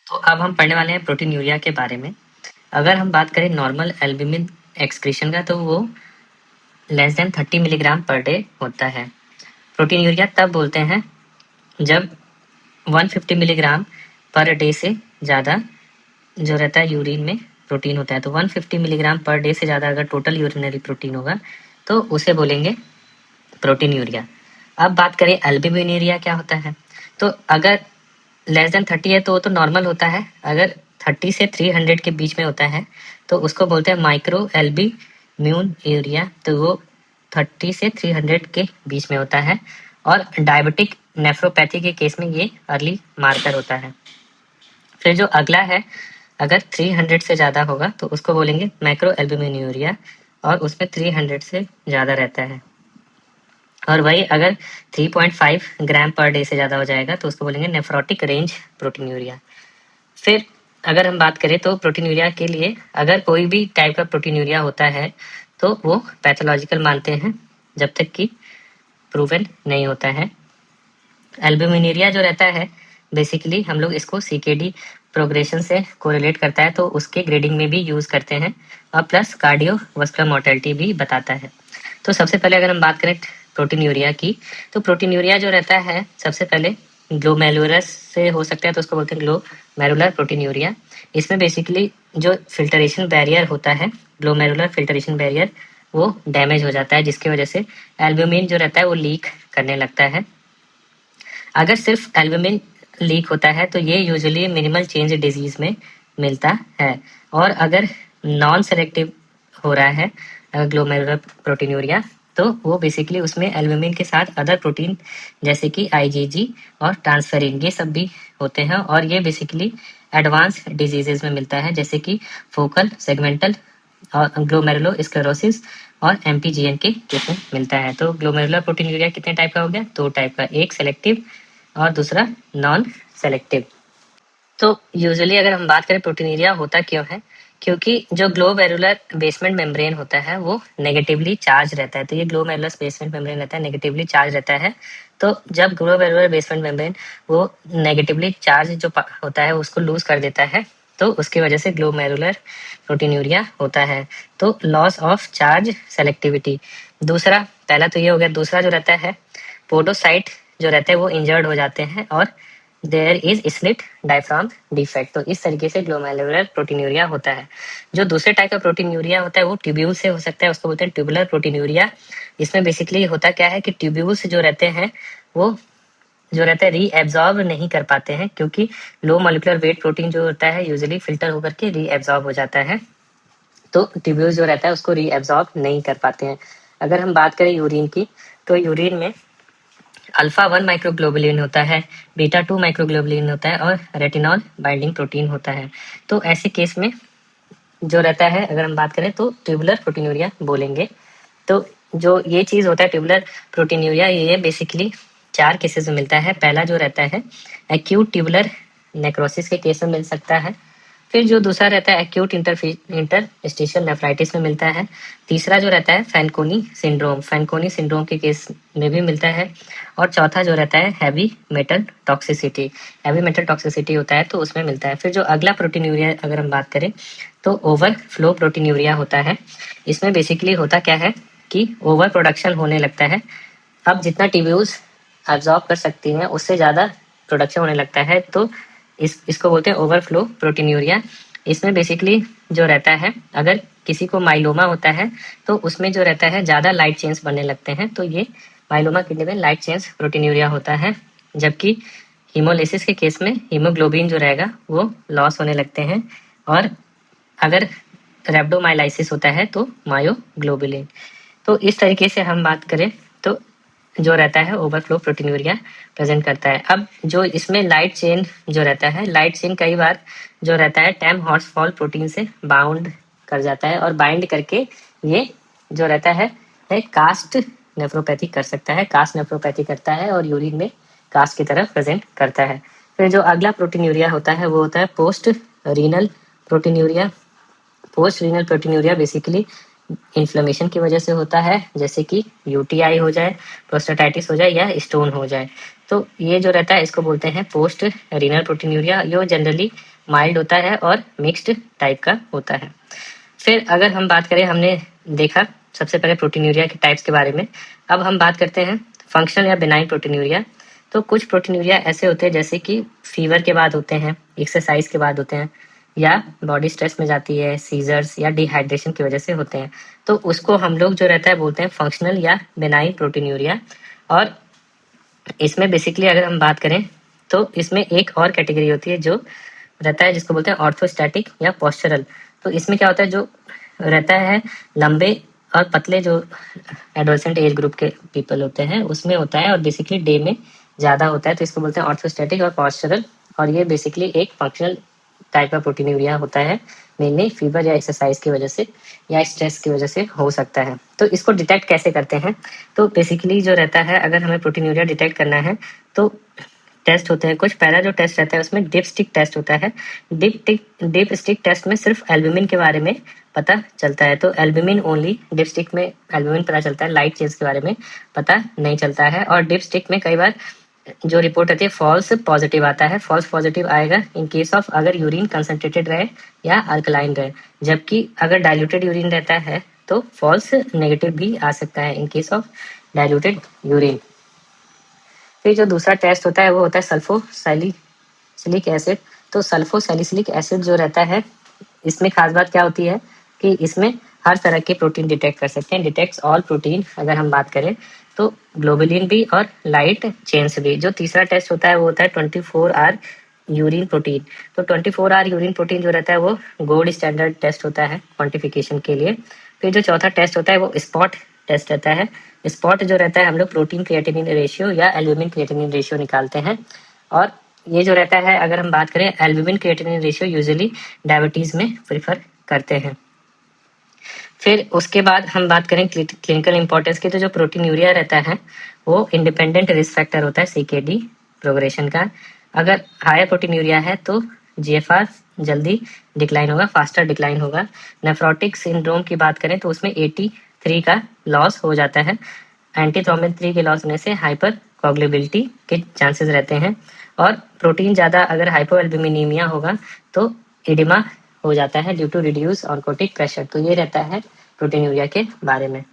तो अब हम पढ़ने वाले हैं प्रोटीनूरिया के बारे में। अगर हम बात करें नॉर्मल एल्ब्यूमिन एक्सक्रीशन का, तो वो less than 30 milligram per day होता है। प्रोटीनूरिया तब बोलते हैं जब 150 मिलीग्राम पर डे से ज़्यादा जो रहता है यूरिन में प्रोटीन होता है। तो 150 मिलीग्राम पर डे से ज़्यादा अगर टोटल यूरिनरी प्रोटीन होगा तो उसे बोलेंगे प्रोटीनूरिया। अब बात करें एल्ब्यूमिनुरिया क्या होता है, तो अगर लेस देन 30 है तो वो तो नॉर्मल होता है। अगर 30 से 300 के बीच में होता है तो उसको बोलते हैं माइक्रो एल्ब्यूमिन यूरिया। तो वो 30 से 300 के बीच में होता है और डायबिटिक नेफ्रोपैथी के केस में ये अर्ली मार्कर होता है। फिर जो अगला है, अगर 300 से ज़्यादा होगा तो उसको बोलेंगे मैक्रो एल्ब्यूमिन यूरिया और उसमें 300 से ज़्यादा रहता है। और वही अगर 3.5 ग्राम पर डे से ज़्यादा हो जाएगा तो उसको बोलेंगे नेफ्रोटिक रेंज प्रोटीनूरिया। फिर अगर हम बात करें तो प्रोटीनूरिया के लिए अगर कोई भी टाइप का प्रोटीनूरिया होता है तो वो पैथोलॉजिकल मानते हैं जब तक कि प्रूवन नहीं होता है। एल्ब्यूमिनुरिया जो रहता है बेसिकली हम लोग इसको सीकेडी प्रोग्रेशन से कोरिलेट करता है, तो उसके ग्रेडिंग में भी यूज़ करते हैं और प्लस कार्डियोवास्कुलर मोर्टेलिटी भी बताता है। तो सबसे पहले अगर हम बात करें प्रोटीनूरिया की, तो प्रोटीनूरिया जो रहता है सबसे पहले ग्लोमेरुलस से हो सकता है, तो उसको बोलते हैं ग्लोमेरुलर प्रोटीनूरिया। इसमें बेसिकली जो फिल्टरेशन बैरियर होता है, ग्लोमेरुलर फिल्टरेशन बैरियर, वो डैमेज हो जाता है जिसकी वजह से एल्ब्यूमिन जो रहता है वो लीक करने लगता है। अगर सिर्फ एल्ब्यूमिन लीक होता है तो ये यूजुअली मिनिमल चेंज डिजीज में मिलता है। और अगर नॉन सेलेक्टिव हो रहा है ग्लोमेरुलर प्रोटीनूरिया तो वो बेसिकली उसमें एल्ब्यूमिन के साथ अदर प्रोटीन जैसे कि आईजीजी और ट्रांसफेरिन ये सब भी होते हैं, और ये बेसिकली एडवांस डिजीजेज में मिलता है जैसे कि फोकल सेगमेंटल और ग्लोमेरुलोस्क्लेरोसिस और एमपीजीएन के केस में मिलता है। तो ग्लोमेरुलर प्रोटीनूरिया कितने टाइप का हो गया? 2 टाइप का, एक सेलेक्टिव और दूसरा नॉन सेलेक्टिव। तो यूजुअली अगर हम बात करें प्रोटीनूरिया होता क्यों है, क्योंकि जो ग्लोमेरुलर बेसमेंट मेम्ब्रेन होता है वो नेगेटिवली चार्ज रहता है। तो ये ग्लोमेरुलर बेसमेंट मेम्ब्रेन रहता है नेगेटिवली चार्ज रहता है। तो जब ग्लोमेरुलर बेसमेंट मेम्ब्रेन वो नेगेटिवली चार्ज जो होता है उसको लूज कर देता है तो उसकी वजह से ग्लोमेरुलर प्रोटीनूरिया होता है। तो लॉस ऑफ चार्ज सेलेक्टिविटी दूसरा, पहला तो ये हो गया। दूसरा जो रहता है पोडोसाइट जो रहते हैं वो इंजर्ड हो जाते हैं और there is slit diaphragm defect. तो इस तरीके से ग्लोमेरुलर प्रोटीनूरिया होता है। जो दूसरे टाइप का प्रोटीनूरिया होता है वो ट्यूब्यूल से हो सकता है, उसको बोलते हैं ट्यूबुलर प्रोटीनूरिया। इसमें बेसिकली होता क्या है कि ट्यूब्यूल्स जो रहते हैं वो जो रहता है रीएब्जॉर्ब नहीं कर पाते हैं, क्योंकि लो मॉलिक्यूलर वेट प्रोटीन जो होता है यूजुअली फिल्टर होकर के रीएब्जॉर्ब हो जाता है। तो ट्यूब्यूल्स जो रहता है उसको रीएब्जॉर्ब नहीं कर पाते हैं। अगर हम बात करें यूरिन की, तो यूरिन में अल्फा 1 माइक्रोग्लोबुलिन होता है, बीटा 2 माइक्रोग्लोबुलिन होता है और रेटिनॉल बाइंडिंग प्रोटीन होता है। तो ऐसे केस में जो रहता है अगर हम बात करें तो ट्यूबुलर प्रोटीनूरिया बोलेंगे। तो जो ये चीज़ होता है ट्यूबुलर प्रोटीनूरिया, ये बेसिकली 4 केसेस में मिलता है। पहला जो रहता है एक्यूट ट्यूबुलर नेक्रोसिस के केस में मिल सकता है। फिर जो दूसरा रहता है एक्यूट इंटरस्टिशियल नेफ्राइटिस में मिलता है। तीसरा जो रहता है फैनकोनी सिंड्रोम के केस में भी मिलता है। और चौथा जो रहता है हैवी मेटल टॉक्सिसिटी होता है तो उसमें मिलता है। फिर जो अगला प्रोटीनूरिया अगर हम बात करें तो ओवरफ्लो प्रोटीनूरिया होता है। इसमें बेसिकली होता क्या है कि ओवर प्रोडक्शन होने लगता है। अब जितना ट्यूब्यूल्स एब्जॉर्ब कर सकती हैं उससे ज़्यादा प्रोडक्शन होने लगता है, तो इसको बोलते हैं ओवरफ्लो प्रोटीनूरिया। इसमें बेसिकली जो रहता है अगर किसी को माइलोमा होता है तो उसमें जो रहता है ज़्यादा लाइट चेन्स बनने लगते हैं, तो ये माइलोमा किडनी में लाइट चेन्स प्रोटीनूरिया होता है। जबकि हीमोलिसिस के केस में हीमोग्लोबिन जो रहेगा वो लॉस होने लगते हैं। और अगर रेब्डोमाइलाइसिस होता है तो मायोग्लोबुलिन। तो इस तरीके से हम बात करें तो जो रहता है ओवरफ्लो प्रोटीनूरिया प्रेजेंट करता है। अब जो इसमें लाइट चेन जो रहता है, लाइट चेन कई बार जो रहता है टैम हॉर्सफॉल प्रोटीन से बाउंड कर जाता है और बाइंड करके ये जो रहता है कास्ट नेफ्रोपैथी कर सकता है, कास्ट नेफ्रोपैथी करता है और यूरिन में कास्ट की तरह प्रेजेंट करता है। फिर जो अगला प्रोटीनूरिया होता है वो होता है post renal proteinuria. Post renal proteinuria basically inflammation की वजह से होता है, जैसे कि यूटीआई हो जाए, प्रोस्टेटाइटिस हो जाए या स्टोन हो जाए। तो ये जो रहता है इसको बोलते हैं पोस्ट रीनल प्रोटीनूरिया। ये जनरली माइल्ड होता है और मिक्स्ड टाइप का होता है। फिर अगर हम बात करें, हमने देखा सबसे पहले प्रोटीनूरिया के टाइप्स के बारे में। अब हम बात करते हैं फंक्शनल या बिनाइन प्रोटीनूरिया। तो कुछ प्रोटीनूरिया ऐसे होते हैं जैसे कि फीवर के बाद होते हैं, एक्सरसाइज के बाद होते हैं, या बॉडी स्ट्रेस में जाती है, सीजर्स या डिहाइड्रेशन की वजह से होते हैं। तो उसको हम लोग जो रहता है बोलते हैं फंक्शनल या बिनाइन प्रोटीनूरिया। और इसमें बेसिकली अगर हम बात करें तो इसमें एक और कैटेगरी होती है जो रहता है जिसको बोलते हैं ऑर्थोस्टैटिक या पोस्चरल। तो इसमें क्या होता है, जो रहता है लंबे और पतले जो एडोलसेंट एज ग्रुप के पीपल होते हैं उसमें होता है, और बेसिकली डे में ज़्यादा होता है, तो इसको बोलते हैं ऑर्थोस्टैटिक और पोस्चरल। और ये बेसिकली एक फंक्शनल टाइप का प्रोटीनूरिया होता है, मेनली फीवर या एक्सरसाइज की वजह से या स्ट्रेस की वजह से हो सकता है। तो इसको डिटेक्ट कैसे करते हैं, तो बेसिकली जो रहता है अगर हमें प्रोटीनूरिया डिटेक्ट करना है तो टेस्ट होते हैं कुछ। पहला जो टेस्ट रहता है उसमें डिप स्टिक टेस्ट होता है। डिप स्टिक टेस्ट में सिर्फ एल्ब्यूमिन के बारे में पता चलता है, तो एल्ब्यूमिन ओनली, डिप स्टिक में एल्ब्यूमिन पता चलता है, लाइट चेंज के बारे में पता नहीं चलता है। और डिप स्टिक में कई बार जो रिपोर्ट आती है फॉल्स पॉजिटिव आता है। फॉल्स पॉजिटिव आएगा इन केस ऑफ अगर यूरिन कंसंट्रेटेड रहे या अल्कलाइन रहे, जबकि अगर डाइल्यूटेड यूरिन रहता है तो फॉल्स नेगेटिव भी आ सकता है in case of diluted urine. फिर जो दूसरा टेस्ट होता है वो होता है सल्फोसैलिसिलिक एसिड। तो सल्फोसैलिसिलिक एसिड जो रहता है, इसमें खास बात क्या होती है कि इसमें हर तरह के प्रोटीन डिटेक्ट कर सकते हैं, डिटेक्ट्स ऑल प्रोटीन अगर हम बात करें तो, ग्लोबुलिन भी और लाइट चेन्स भी। जो तीसरा टेस्ट होता है वो होता है 24 आवर यूरिन प्रोटीन। तो 24 आवर यूरिन प्रोटीन जो रहता है वो गोल्ड स्टैंडर्ड टेस्ट होता है क्वांटिफिकेशन के लिए। फिर जो चौथा टेस्ट होता है वो स्पॉट टेस्ट रहता है। स्पॉट जो रहता है हम लोग प्रोटीन क्रिएटिनिन रेशियो या एल्ब्यूमिन क्रिएटिनिन रेशियो निकालते हैं। और ये जो रहता है अगर हम बात करें albumin creatinine ratio usually diabetes में प्रेफर करते हैं। फिर उसके बाद हम बात करें क्लिनिकल इंपॉर्टेंस की, तो जो प्रोटीनूरिया रहता है वो इंडिपेंडेंट रिस्क फैक्टर होता है सीकेडी प्रोग्रेशन का। अगर हायर प्रोटीनूरिया है तो जीएफआर जल्दी डिक्लाइन होगा, फास्टर डिक्लाइन होगा। नेफ्रोटिक सिंड्रोम की बात करें तो उसमें 83 का लॉस हो जाता है। एंटीथ्रोम्बिन 3 के लॉस होने से हाइपर कोगुलेबिलिटी के चांसेस रहते हैं। और प्रोटीन ज़्यादा अगर हाइपोएल्ब्यूमिनीमिया होगा तो एडिमा हो जाता है ड्यू टू रिड्यूस ऑर्कोटिक प्रेशर। तो ये रहता है प्रोटीनूरिया के बारे में।